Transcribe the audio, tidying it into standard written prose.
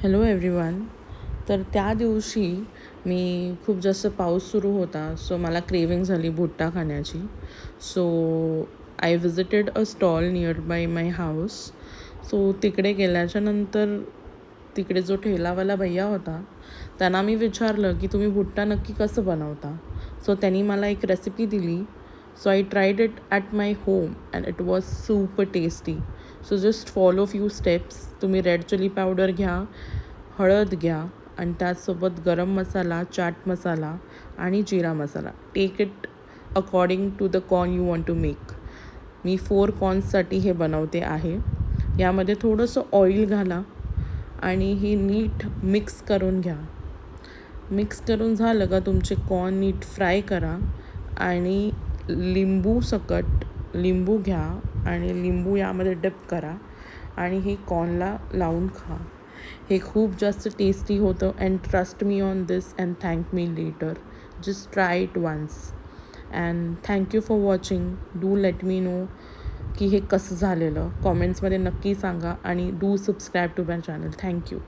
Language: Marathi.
Hello everyone. तर त्या दिवशी मी खूप जास्त पाऊस सुरू होता, सो मला क्रेविंग झाली भुट्टा खाण्याची. So I visited a stall near by my house. So तिकडे गेल्याच्या नंतर तिकडे जो ठेलावाला भैया होता त्यांना मी विचारलं की तुम्ही भुट्टा नक्की कसं बनवता. सो त्यांनी मला एक रेसिपी दिली. So I tried it at my home and it was super tasty. So just follow few steps. तुम्ही रेड चिली पावडर घ्या, हळद घ्या आणि त्याचसोबत गरम मसाला, चाट मसाला आणि जिरा मसाला. Take it according to the corn you want to make. मी 4 कॉर्न्ससाठी हे बनवते आहे. यामध्ये थोडंसं ऑइल घाला आणि हे नीट मिक्स करून घ्या. मिक्स करून झालं का तुमचे कॉर्न नीट फ्राय करा आणि लिंबू घ्या आणि लिंबू यामध्ये डिप करा आणि हे कॉर्नला लावून खा. हे खूप जास्त टेस्टी होतं. And trust me on this and thank me later. Just try it once and thank you for watching. Do let me know की हे कसं झालेलं. कॉमेंट्समध्ये नक्की सांगा आणि do subscribe to my channel. Thank you.